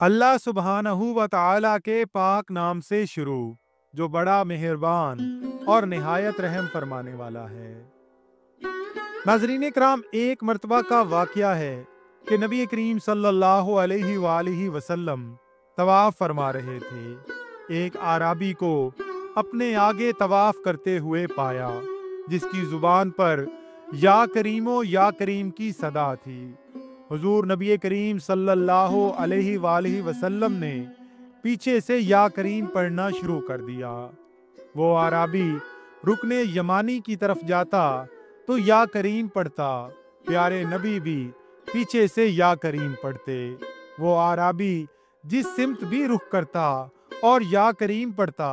अल्लाह सुब्हानहू व तआला के पाक नाम से शुरू, जो बड़ा मेहरबान और निहायत रहम फरमाने वाला है। नाज़रीन इकराम, एक मर्तबा का वाक़या है कि नबी करीम सल्लल्लाहु अलैहि वसल्लम तवाफ़ फरमा रहे थे। एक आराबी को अपने आगे तवाफ़ करते हुए पाया, जिसकी ज़ुबान पर या करीमो या करीम की सदा थी। हुजूर नबी करीम सल्लल्लाहु अलैहि वसल्लम ने पीछे से या करीम पढ़ना शुरू कर दिया। वो आराबी रुकने यमानी की तरफ जाता तो या करीम पढ़ता, प्यारे नबी भी पीछे से या करीम पढ़ते। वो आराबी जिस सिमत भी रुख करता और या करीम पढ़ता,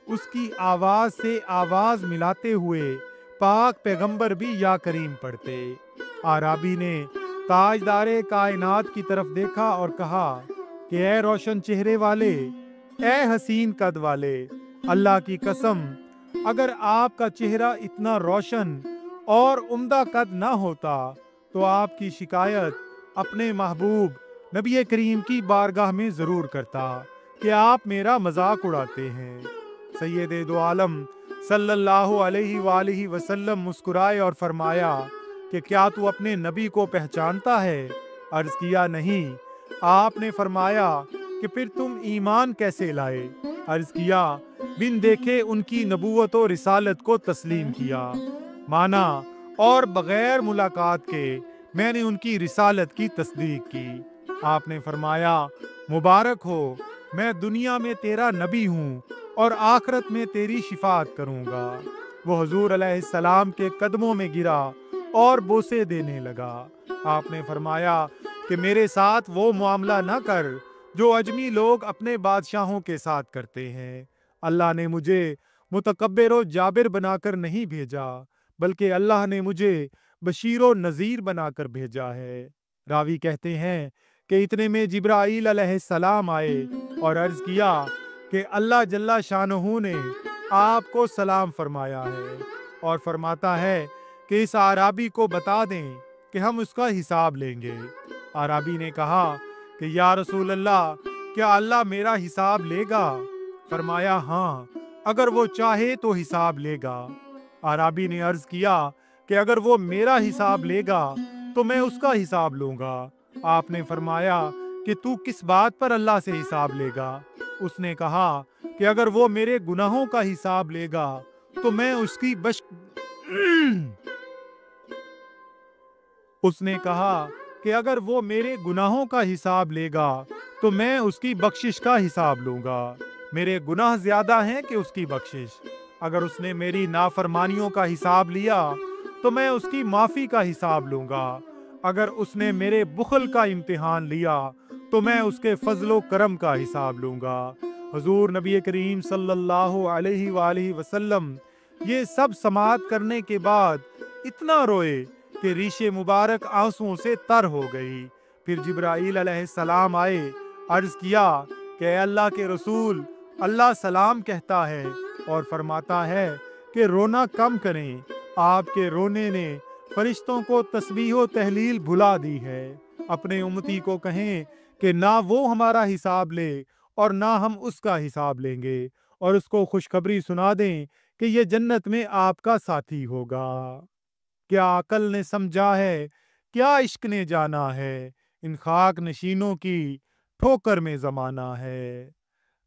उसकी आवाज़ से आवाज़ मिलाते हुए पाक पैगंबर भी या करीम पढ़ते। आराबी ने ताजदारे कायनात की तरफ देखा और कहा कि ऐ रोशन चेहरे वाले, ऐ हसीन कद वाले, अल्लाह की कसम, अगर आपका चेहरा इतना रोशन और उम्दा कद ना होता तो आपकी शिकायत अपने महबूब नबी करीम की बारगाह में ज़रूर करता कि आप मेरा मजाक उड़ाते हैं। सैयद दो आलम सल्लल्लाहु अलैहि वसल्लम मुस्कुराए और फरमाया कि क्या तू अपने नबी को पहचानता है? अर्ज किया नहीं। आपने फरमाया कि फिर तुम ईमान कैसे लाए? अर्ज किया, बिन देखे उनकी नबूवत और रिसालत को तस्लीम किया, माना और बगैर मुलाकात के मैंने उनकी रिसालत की तस्दीक की। आपने फरमाया, मुबारक हो, मैं दुनिया में तेरा नबी हूँ और आखिरत में तेरी शिफात करूँगा। वो हुजूर अलैहिस्सलाम के कदमों में गिरा और बोसे देने लगा। आपने फरमाया कि मेरे साथ वो मामला न कर जो अजमी लोग अपने बादशाहों के साथ करते हैं। अल्लाह ने मुझे मुतकब्बिर और जाबिर बनाकर नहीं भेजा, बल्कि अल्लाह ने मुझे बशीर और नज़ीर बनाकर भेजा है। रावी कहते हैं कि इतने में जिब्राईल अलैहिस्सलाम आए और अर्ज़ किया कि अल्लाह जल्ला शानहू ने आपको सलाम फरमाया है और फरमाता है कि इस आराबी को बता दें कि हम उसका हिसाब लेंगे। आराबी ने कहा कि या रसूल अल्लाह, क्या अल्लाह मेरा हिसाब लेगा? फरमाया, हाँ, अगर वो चाहे तो हिसाब लेगा। आराबी ने अर्ज किया कि अगर वो मेरा हिसाब लेगा तो मैं उसका हिसाब लूंगा। आपने फरमाया कि तू किस बात पर अल्लाह से हिसाब लेगा? उसने कहा कि अगर वो मेरे गुनाहों का हिसाब लेगा तो मैं उसकी उसने कहा कि अगर वो मेरे गुनाहों का हिसाब लेगा तो मैं उसकी बख्शिश का हिसाब लूंगा। मेरे गुनाह ज्यादा हैं कि उसकी बख्शिश। अगर उसने मेरी नाफरमानियों का हिसाब लिया तो मैं उसकी माफ़ी का हिसाब लूंगा। अगर उसने मेरे बुखल का इम्तिहान लिया तो मैं उसके फजलो करम का हिसाब लूंगा। हुजूर नबी करीम सल्लल्लाहु अलैहि वसल्लम ये सब समाअत करने के बाद इतना रोए कि रीशे मुबारक आंसुओं से तर हो गई। फिर जिब्राईल अलैहिस्सलाम आए, अर्ज किया कि अल्लाह के रसूल, अल्लाह सलाम कहता है और फरमाता है कि रोना कम करें, आपके रोने ने फरिश्तों को तस्बीह व तहलील भुला दी है। अपने उम्मती को कहें कि ना वो हमारा हिसाब ले और ना हम उसका हिसाब लेंगे, और उसको खुशखबरी सुना दें कि ये जन्नत में आपका साथी होगा। क्या अकल ने समझा है, क्या इश्क ने जाना है, इन खाक नशीनों की ठोकर में ज़माना है।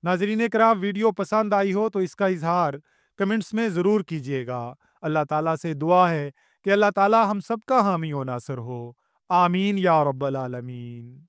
नाज़रीन कराम, वीडियो पसंद आई हो तो इसका इजहार कमेंट्स में ज़रूर कीजिएगा। अल्लाह ताला से दुआ है कि अल्लाह ताला हम सबका हामी व नासर हो। आमीन या रब्बल आलमीन।